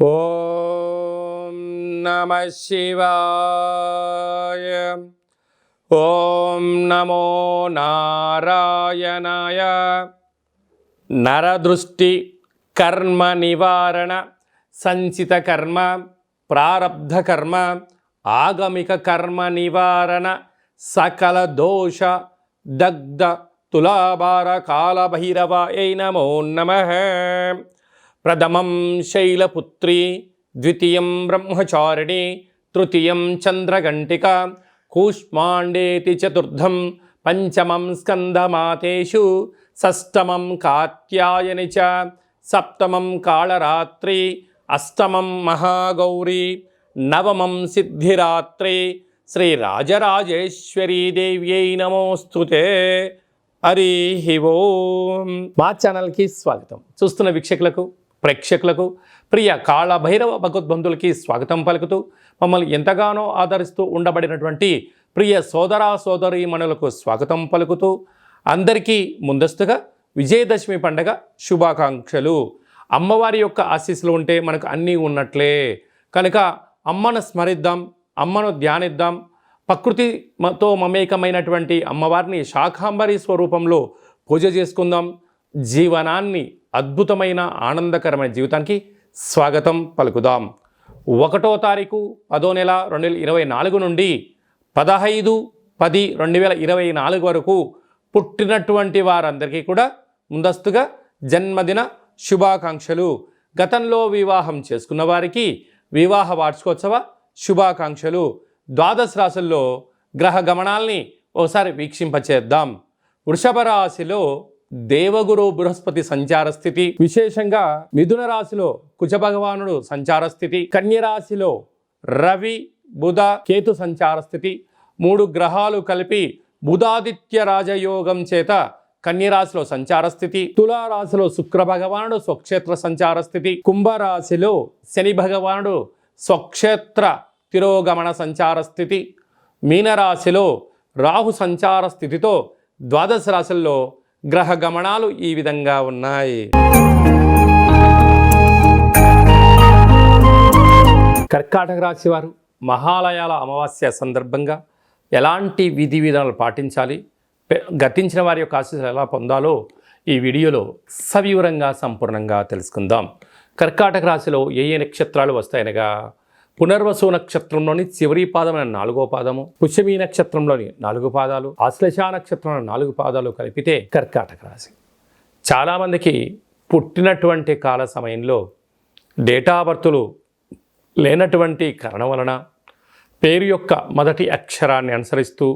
ఓం నమః శివాయ. ఓం నమో నారాయణాయ. నరదృష్టి కర్మ నివారణ, సంచిత కర్మ, ప్రారబ్ధ కర్మ, ఆగమిక కర్మ నివారణ, సకల దోష దగ్ధ తులాభార కాలభైరవాయ నమో నమః. ప్రథమం శైలపుత్రి, ద్వితీయం బ్రహ్మచారిణి, తృతీయం చంద్రఘంటిక, కూష్మాండేతి చతుర్థం, పంచమం స్కందమాతేషు, షష్టమం కాత్యాయని చ, సప్తమం కాళరాత్రి, అష్టమం మహాగౌరీ, నవమం సిద్ధిరాత్రి. శ్రీ రాజరాజేశ్వరీ దేవ్యై నమోస్తుతే. హరి ఓం. మా ఛానల్కి స్వాగతం. చూస్తున్న వీక్షకులకు, ప్రేక్షకులకు, ప్రియ కాళభైరవ భగవద్బంధులకి స్వాగతం పలుకుతూ, మమ్మల్ని ఎంతగానో ఆదరిస్తూ ఉండబడినటువంటి ప్రియ సోదర సోదరీమణులకు స్వాగతం పలుకుతూ, అందరికీ ముందస్తుగా విజయదశమి పండగ శుభాకాంక్షలు. అమ్మవారి యొక్క ఆశీస్సులు ఉంటే మనకు అన్నీ ఉన్నట్లే కనుక అమ్మను స్మరిద్దాం, అమ్మను ధ్యానిద్దాం. ప్రకృతితో మమేకమైనటువంటి అమ్మవారిని శాకాంబరి స్వరూపంలో పూజ చేసుకుందాం. జీవనాన్ని అద్భుతమైన ఆనందకరమైన జీవితానికి స్వాగతం పలుకుదాం. 1వ తారీఖు 10వ నెల 2024 నుండి 15/10/2024 వరకు పుట్టినటువంటి వారందరికీ కూడా ముందస్తుగా జన్మదిన శుభాకాంక్షలు. గతంలో వివాహం చేసుకున్న వారికి వివాహ వార్షికోత్సవ శుభాకాంక్షలు. ద్వాదశ రాశుల్లో గ్రహ గమనాల్ని ఒకసారి వీక్షింపచేద్దాం. వృషభ రాశిలో దేవగురు బృహస్పతి సంచార స్థితి, విశేషంగా మిథున రాశిలో కుజ భగవానుడు సంచార స్థితి, కన్య రాశిలో రవి బుధ కేతు సంచార స్థితి. 3 గ్రహాలు కలిపి బుధాదిత్య రాజయోగం చేత కన్యరాశిలో సంచార స్థితి. తులారాశిలో శుక్ర భగవానుడు స్వక్షేత్ర సంచార స్థితి. కుంభరాశిలో శని భగవానుడు స్వక్షేత్ర తిరోగమన సంచార స్థితి. మీనరాశిలో రాహు సంచార స్థితితో ద్వాదశ రాశుల్లో గ్రహ గమనాలు ఈ విధంగా ఉన్నాయి. కర్కాటక రాశి వారు మహాలయాల అమావాస్య సందర్భంగా ఎలాంటి విధి విధానాలు పాటించాలి, గతించిన వారి యొక్క ఆశీస్సులు ఎలా పొందాలో ఈ వీడియోలో సవివరంగా సంపూర్ణంగా తెలుసుకుందాం. కర్కాటక రాశిలో ఏ నక్షత్రాలు వస్తాయనగా, పునర్వసు నక్షత్రంలోని చివరి పాదమైన 4వ పాదము, పుష్యమీ నక్షత్రంలోని 4 పాదాలు, ఆశ్లేష నక్షత్రంలో 4 పాదాలు కలిపితే కర్కాటక రాశి. చాలామందికి పుట్టినటువంటి కాల సమయంలో డేటా బర్తులు లేనటువంటి కారణం వలన పేరు యొక్క మొదటి అక్షరాన్ని అనుసరిస్తూ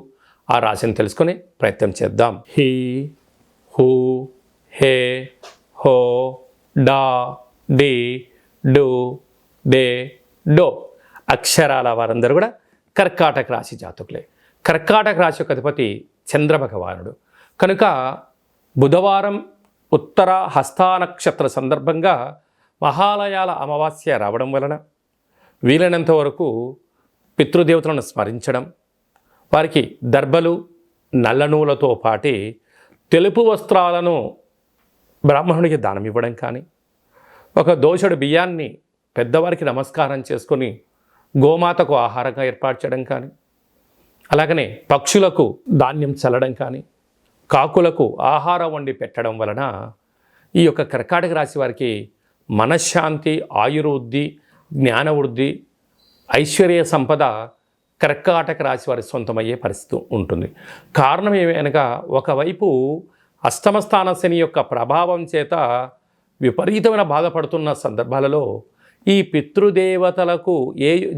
ఆ రాశిని తెలుసుకునే ప్రయత్నం చేద్దాం. హీ, హూ, హే, హో, డా, డి, డు, డే, డో అక్షరాల వారందరూ కూడా కర్కాటక రాశి జాతకులే. కర్కాటక రాశి యొక్క అధిపతి చంద్రభగవానుడు కనుక బుధవారం ఉత్తర హస్తా నక్షత్ర సందర్భంగా మహాలయాల అమావాస్య రావడం వలన వీలైనంత వరకు పితృదేవతలను స్మరించడం, వారికి దర్భలు నల్ల నూలతో పాటి తెలుపు వస్త్రాలను బ్రాహ్మణుడికి దానం ఇవ్వడం కానీ, ఒక దోషుడు బియ్యాన్ని పెద్దవారికి నమస్కారం చేసుకొని గోమాతకు ఆహారంగా ఏర్పాటు చేయడం కానీ, అలాగనే పక్షులకు ధాన్యం చల్లడం కానీ, కాకులకు ఆహారం వండి పెట్టడం వలన ఈ యొక్క కర్కాటక రాశి వారికి మనశ్శాంతి, ఆయుర్వృద్ధి, జ్ఞానవృద్ధి, ఐశ్వర్య సంపద కర్కాటక రాశి వారి సొంతమయ్యే పరిస్థితి ఉంటుంది. కారణం ఏమనగా, ఒకవైపు అష్టమ స్థాన శని యొక్క ప్రభావం చేత విపరీతమైన బాధపడుతున్న సందర్భాలలో ఈ పితృదేవతలకు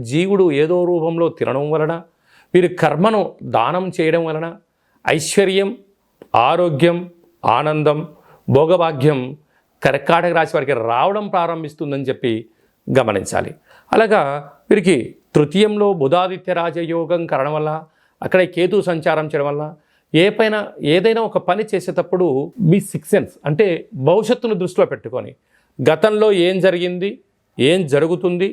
జీవుడు ఏదో రూపంలో తినడం వలన, వీరి కర్మను దానం చేయడం వలన ఐశ్వర్యం, ఆరోగ్యం, ఆనందం, భోగభాగ్యం కర్కాటక రాశి వారికి రావడం ప్రారంభిస్తుందని చెప్పి గమనించాలి. అలాగా వీరికి తృతీయంలో బుధాదిత్య రాజయోగం కారణం వల్ల, అక్కడ కేతు సంచారం చేయడం వల్ల ఏదైనా ఒక పని చేసేటప్పుడు మీ 6 సెన్స్ అంటే భవిష్యత్తును దృష్టిలో పెట్టుకొని గతంలో ఏం జరిగింది, ఏం జరుగుతుంది,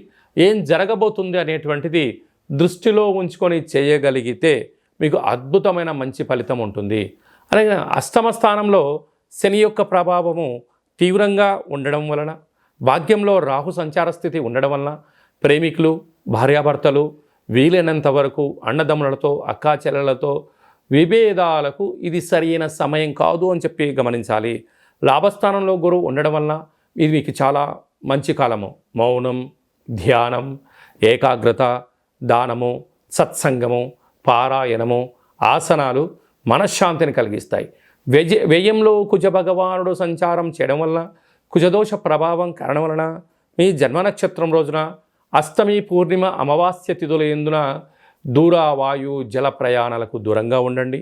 ఏం జరగబోతుంది అనేటువంటిది దృష్టిలో ఉంచుకొని చేయగలిగితే మీకు అద్భుతమైన మంచి ఫలితం ఉంటుంది. అలాగే అష్టమ స్థానంలో శని యొక్క ప్రభావము తీవ్రంగా ఉండడం వలన భాగ్యంలో రాహు సంచార స్థితి ఉండడం వలన ప్రేమికులు, భార్యాభర్తలు వీలైనంత వరకు అన్నదమ్ములతో, అక్కా చెల్లెలతో విభేదాలకు ఇది సరైన సమయం కాదు అని చెప్పి గమనించాలి. లాభస్థానంలో గురువు ఉండడం వలన ఇది మీకు చాలా మంచి కాలము. మౌనం, ధ్యానం, ఏకాగ్రత, దానము, సత్సంగము, పారాయణము, ఆసనాలు మనశ్శాంతిని కలిగిస్తాయి. వ్యయంలో కుజ భగవానుడు సంచారం చేయడం వలన కుజదోష ప్రభావం కారణం వలన మీ జన్మ నక్షత్రం రోజున అష్టమి, పూర్ణిమ, అమావాస్య తిథుల యందున దూర వాయు జల ప్రయాణాలకు దూరంగా ఉండండి.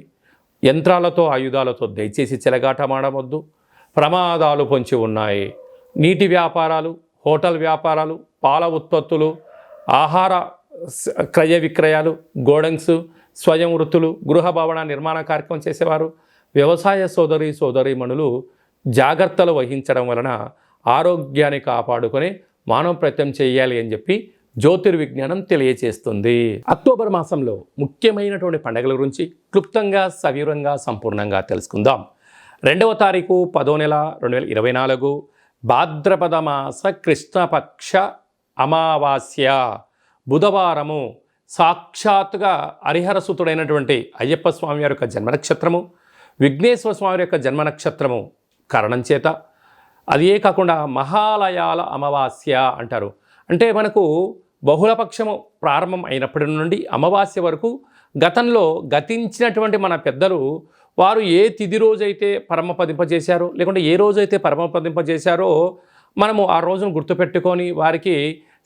యంత్రాలతో, ఆయుధాలతో దయచేసి చెలగాటమాడవద్దు. ప్రమాదాలు పొంచి ఉన్నాయి. నీటి వ్యాపారాలు, హోటల్ వ్యాపారాలు, పాల ఉత్పత్తులు, ఆహార క్రయ విక్రయాలు, గోడౌన్స్, స్వయం వృత్తులు, గృహ భవన నిర్మాణ కార్యక్రమం చేసేవారు, వ్యవసాయ సోదరీమణులు జాగ్రత్తలు వహించడం వలన ఆరోగ్యాన్ని కాపాడుకొని మానవ ప్రయత్నం చేయాలి అని చెప్పి జ్యోతిర్విజ్ఞానం తెలియచేస్తుంది. అక్టోబర్ మాసంలో ముఖ్యమైనటువంటి పండుగల గురించి క్లుప్తంగా, సవివరంగా, సంపూర్ణంగా తెలుసుకుందాం. 2వ తారీఖు 10వ నెల 2024 భాద్రపద మాస కృష్ణపక్ష అమావాస్య బుధవారము. సాక్షాత్తుగా హరిహరసుతుడైనటువంటి అయ్యప్ప స్వామి వారి యొక్క జన్మ నక్షత్రము, విఘ్నేశ్వర స్వామి యొక్క జన్మ నక్షత్రము కారణం చేత అదే కాకుండా మహాలయాల అమావాస్య అంటారు. అంటే మనకు బహుళపక్షము ప్రారంభం అయినప్పటి నుండి అమావాస్య వరకు గతంలో గతించినటువంటి మన పెద్దలు వారు ఏ తిథి రోజైతే పరమపదింపజేశారో, లేకుంటే ఏ రోజైతే పరమపదింపజేశారో మనము ఆ రోజును గుర్తుపెట్టుకొని వారికి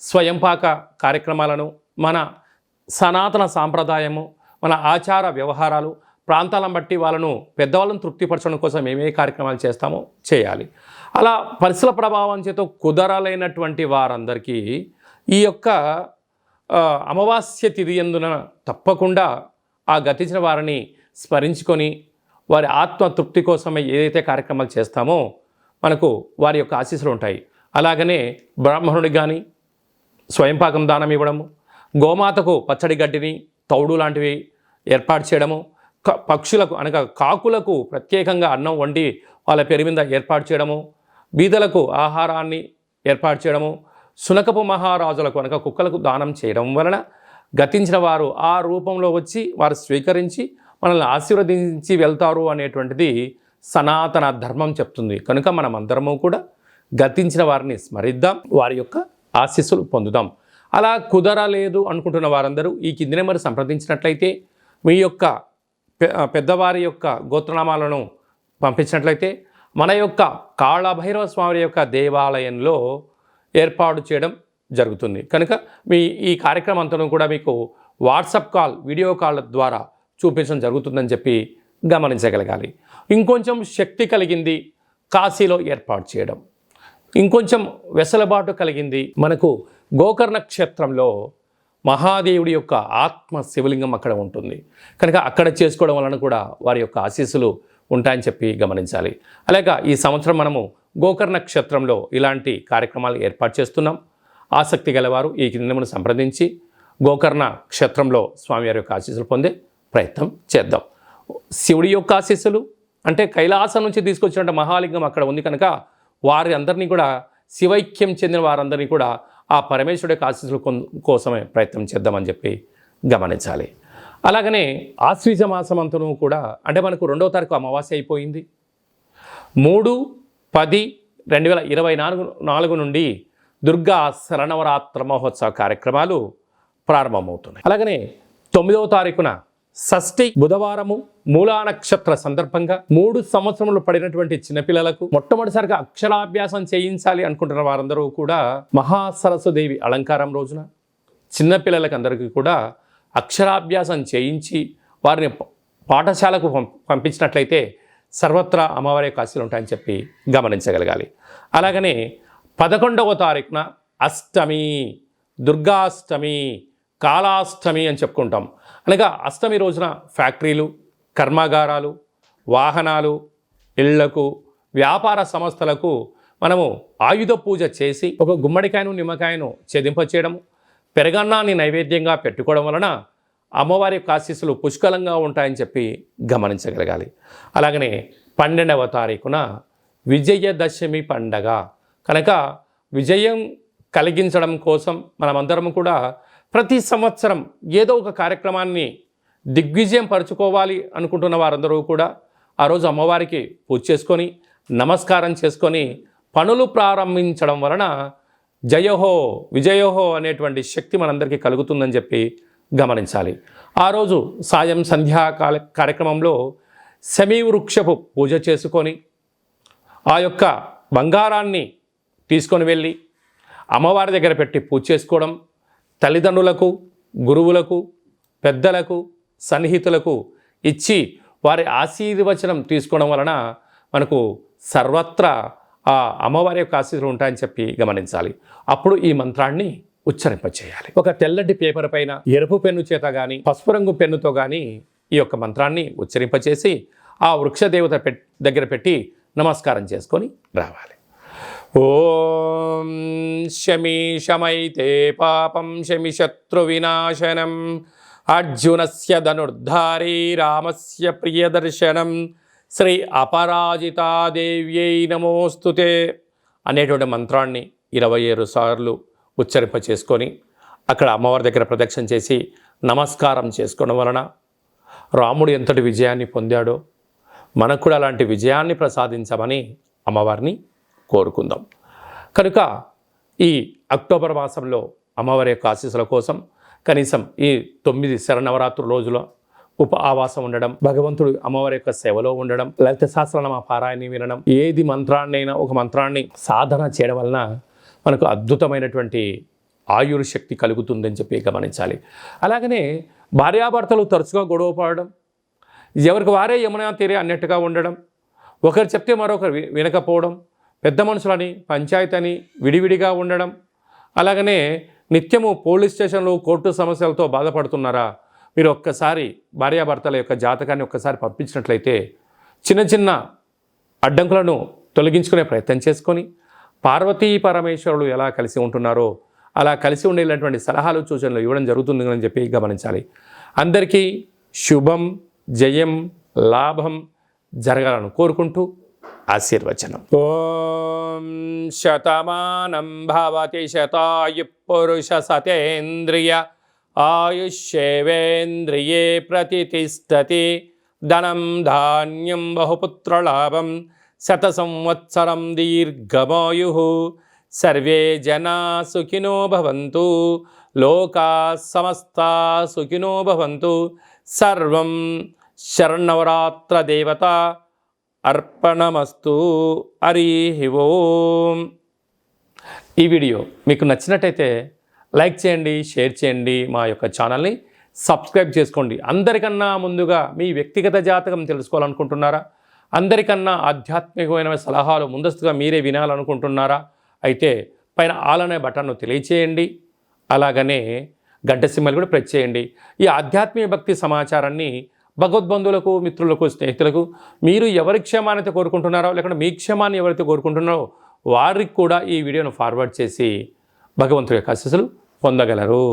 స్వయంపాక కార్యక్రమాలను, మన సనాతన సాంప్రదాయము, మన ఆచార వ్యవహారాలు, ప్రాంతాలను బట్టి వాళ్ళను పెద్దవాళ్ళను తృప్తిపరచడం కోసం ఏమే కార్యక్రమాలు చేస్తామో చేయాలి. అలా పరిసర ప్రభావం చేత కుదరలేనటువంటి వారందరికీ ఈ యొక్క అమావాస్య తిథి యందున తప్పకుండా ఆ గతించిన వారిని స్మరించుకొని వారి ఆత్మ తృప్తి కోసమే ఏదైతే కార్యక్రమాలు చేస్తామో మనకు వారి యొక్క ఆశీస్సులు ఉంటాయి. అలాగనే బ్రాహ్మణుడికి కానీ స్వయంపాకం దానం ఇవ్వడము, గోమాతకు పచ్చడి గడ్డిని, తౌడు లాంటివి ఏర్పాటు చేయడము, పక్షులకు అనగా కాకులకు ప్రత్యేకంగా అన్నం వండి వాళ్ళ పేరు మీద ఏర్పాటు చేయడము, బీదలకు ఆహారాన్ని ఏర్పాటు చేయడము, శునకపు మహారాజులకు అనగా కుక్కలకు దానం చేయడం వలన గతించిన వారు ఆ రూపంలో వచ్చి వారు స్వీకరించి మనల్ని ఆశీర్వదించి వెళ్తారు అనేటువంటిది సనాతన ధర్మం చెప్తుంది. కనుక మనం అందరము కూడా గతించిన వారిని స్మరిద్దాం, వారి యొక్క ఆశీస్సులు పొందుదాం. అలా కుదరలేదు అనుకుంటున్న వారందరూ ఈ కింది నెంబర్ సంప్రదించినట్లయితే మీ యొక్క పెద్దవారి యొక్క గోత్రనామాలను పంపించినట్లయితే మన యొక్క కాళభైరవ స్వామి యొక్క దేవాలయంలో ఏర్పాటు చేయడం జరుగుతుంది. కనుక మీ ఈ కార్యక్రమం అంతా కూడా మీకు వాట్సాప్ కాల్, వీడియో కాల్ ద్వారా చూపించడం జరుగుతుందని చెప్పి గమనించగలగాలి. ఇంకొంచెం శక్తి కలిగింది కాశీలో ఏర్పాటు చేయడం, ఇంకొంచెం వెసలుబాటు కలిగింది మనకు గోకర్ణ క్షేత్రంలో మహాదేవుడి యొక్క ఆత్మ శివలింగం అక్కడ ఉంటుంది. కనుక అక్కడ చేసుకోవడం వలన కూడా వారి యొక్క ఆశీస్సులు ఉంటాయని చెప్పి గమనించాలి. అలాగే ఈ సంవత్సరం మనము గోకర్ణ క్షేత్రంలో ఇలాంటి కార్యక్రమాలు ఏర్పాటు చేస్తున్నాం. ఆసక్తి గలవారు ఈ కిందను సంప్రదించి గోకర్ణ క్షేత్రంలో స్వామివారి యొక్క ఆశీస్సులు పొందే ప్రయత్నం చేద్దాం. శివుడి యొక్క ఆశీస్సులు అంటే కైలాసం నుంచి తీసుకొచ్చినట్టు మహాలింగం అక్కడ ఉంది కనుక వారి అందరినీ కూడా శివైక్యం చెందిన వారందరినీ కూడా ఆ పరమేశ్వరుడి యొక్క ఆశీస్సుల కోసమే ప్రయత్నం చేద్దామని చెప్పి గమనించాలి. అలాగనే ఆశ్వీజ మాసం అంతను కూడా అంటే మనకు 2వ తారీఖు అమావాస్య అయిపోయింది. 3/10/2024 నుండి దుర్గా శరణవరాత్ర మహోత్సవ కార్యక్రమాలు ప్రారంభమవుతున్నాయి. అలాగనే 9వ తారీఖున షష్ఠి బుధవారము మూలా నక్షత్ర సందర్భంగా 3 సంవత్సరములు పడినటువంటి చిన్నపిల్లలకు మొట్టమొదటిసారిగా అక్షరాభ్యాసం చేయించాలి అనుకుంటున్న వారందరూ కూడా మహాసరస్వదేవి అలంకారం రోజున చిన్నపిల్లలకు అందరికీ కూడా అక్షరాభ్యాసం చేయించి వారిని పాఠశాలకు పంపించినట్లయితే సర్వత్రా అమ్మవారి యొక్క ఆశీస్సులు ఉంటాయని చెప్పి గమనించగలగాలి. అలాగనే 11వ తారీఖున అష్టమి, దుర్గాష్టమి, కాళాష్టమి అని చెప్పుకుంటాం. అనగా అష్టమి రోజున ఫ్యాక్టరీలు, కర్మాగారాలు, వాహనాలు, ఇళ్లకు, వ్యాపార సంస్థలకు మనము ఆయుధ పూజ చేసి ఒక గుమ్మడికాయను, నిమ్మకాయను ఛేదింపచేయడము, పెరగన్నాన్ని నైవేద్యంగా పెట్టుకోవడం వలన అమ్మవారి యొక్క ఆశీస్సులు పుష్కలంగా ఉంటాయని చెప్పి గమనించగలగాలి. అలాగనే 12వ తారీఖున విజయదశమి పండగ కనుక విజయం కలిగించడం కోసం మనమందరం కూడా ప్రతి సంవత్సరం ఏదో ఒక కార్యక్రమాన్ని దిగ్విజయం పరుచుకోవాలి అనుకుంటున్న వారందరూ కూడా ఆ రోజు అమ్మవారికి పూజ చేసుకొని నమస్కారం చేసుకొని పనులు ప్రారంభించడం వలన జయహో విజయోహో అనేటువంటి శక్తి మనందరికీ కలుగుతుందని చెప్పి గమనించాలి. ఆ రోజు సాయం సంధ్యా కార్యక్రమంలో శమీ వృక్షపు పూజ చేసుకొని ఆ యొక్క బంగారాన్ని తీసుకొని వెళ్ళి అమ్మవారి దగ్గర పెట్టి పూజ చేసుకోవడం, తల్లిదండ్రులకు, గురువులకు, పెద్దలకు, సన్నిహితులకు ఇచ్చి వారి ఆశీర్వచనం తీసుకోవడం వలన మనకు సర్వత్రా ఆ అమ్మవారి యొక్క ఆశీర్వాదాలు ఉంటాయని చెప్పి గమనించాలి. అప్పుడు ఈ మంత్రాన్ని ఉచ్చరింపచేయాలి. ఒక తెల్లటి పేపర్ పైన ఎరుపు పెన్ను చేత కానీ పసుపు రంగు పెన్నుతో కానీ ఈ యొక్క మంత్రాన్ని ఉచ్చరింపచేసి ఆ వృక్షదేవత దగ్గర పెట్టి నమస్కారం చేసుకొని రావాలి. ఓం శమీ శమైతే పాపం శమి శత్రు వినాశనం అర్జునస్య ధనుర్ధారీ రామస్య ప్రియదర్శనం శ్రీ అపరాజితాదేవ్యై నమోస్తుతే అనేటువంటి మంత్రాన్ని 27 సార్లు ఉచ్చరింప చేసుకొని అక్కడ అమ్మవారి దగ్గర ప్రదక్షిణ చేసి నమస్కారం చేసుకోవడం వలన రాముడు ఎంతటి విజయాన్ని పొందాడో మనకు కూడా అలాంటి విజయాన్ని ప్రసాదించమని అమ్మవారిని కోరుకుందాం. కనుక ఈ అక్టోబర్ మాసంలో అమ్మవారి యొక్క ఆశీస్సుల కోసం కనీసం ఈ 9 శరన్నవరాత్రి రోజుల ఆవాసం ఉండడం, భగవంతుడు అమ్మవారి యొక్క సేవలో ఉండడం, లలిత సహస్రనామ పారాయణ వినడం, ఏది మంత్రాన్నైనా ఒక మంత్రాన్ని సాధన చేయడం వలన మనకు అద్భుతమైనటువంటి ఆయుర్శక్తి కలుగుతుందని చెప్పి గమనించాలి. అలాగనే భార్యాభర్తలు తరచుగా గొడవ పడడం, ఎవరికి వారే యమునా తీరే అన్నట్టుగా ఉండడం, ఒకరు చెప్తే మరొకరు వినకపోవడం, పెద్ద మనుషులని పంచాయతీ విడివిడిగా ఉండడం, అలాగనే నిత్యము పోలీస్ స్టేషన్లు కోర్టు సమస్యలతో బాధపడుతున్నారా? మీరు ఒక్కసారి భార్యాభర్తల యొక్క జాతకాన్ని ఒక్కసారి పంపించినట్లయితే చిన్న చిన్న అడ్డంకులను తొలగించుకునే ప్రయత్నం చేసుకొని పార్వతీ పరమేశ్వరులు ఎలా కలిసి ఉంటున్నారో అలా కలిసి ఉండేటువంటి సలహాలు సూచనలు ఇవ్వడం జరుగుతుందని చెప్పి గమనించాలి. అందరికీ శుభం, జయం, లాభం జరగాలని కోరుకుంటూ ఆశీర్వచనం. ఓం శతమానం భవతి శతాయు పురుష సతేంద్రియ ఆయుష్యేవేంద్రియే ప్రతిష్టతి ధనం ధాన్యం బహుపుత్రలాభం శత సంవత్సరం దీర్ఘమాయు సర్వే జనా సుఖినో భవంతు లోకా సమస్తా సుఖినో భవంతు. సర్వం శరన్నవరాత్ర దేవత అర్పణమస్తు. హరి ఓం. ఈ వీడియో మీకు నచ్చినట్టయితే లైక్ చేయండి, షేర్ చేయండి, మా యొక్క ఛానల్ని సబ్స్క్రైబ్ చేసుకోండి. అందరికన్నా ముందుగా మీ వ్యక్తిగత జాతకం తెలుసుకోవాలనుకుంటున్నారా? అందరికన్నా ఆధ్యాత్మికమైన సలహాలు ముందస్తుగా మీరే వినాలనుకుంటున్నారా? అయితే పైన ఆల్ అనే బటన్ను తెలియచేయండి. అలాగనే గంట సింబల్ కూడా ప్రెస్ చేయండి. ఈ ఆధ్యాత్మిక భక్తి సమాచారాన్ని భగవద్బంధువులకు, మిత్రులకు, స్నేహితులకు మీరు ఎవరి క్షేమాన్ని కోరుకుంటున్నారో లేకుంటే మీ క్షేమాన్ని ఎవరైతే కోరుకుంటున్నారో వారికి కూడా ఈ వీడియోను ఫార్వర్డ్ చేసి భగవంతుడి యొక్క ఆశీస్సులు పొందగలరు.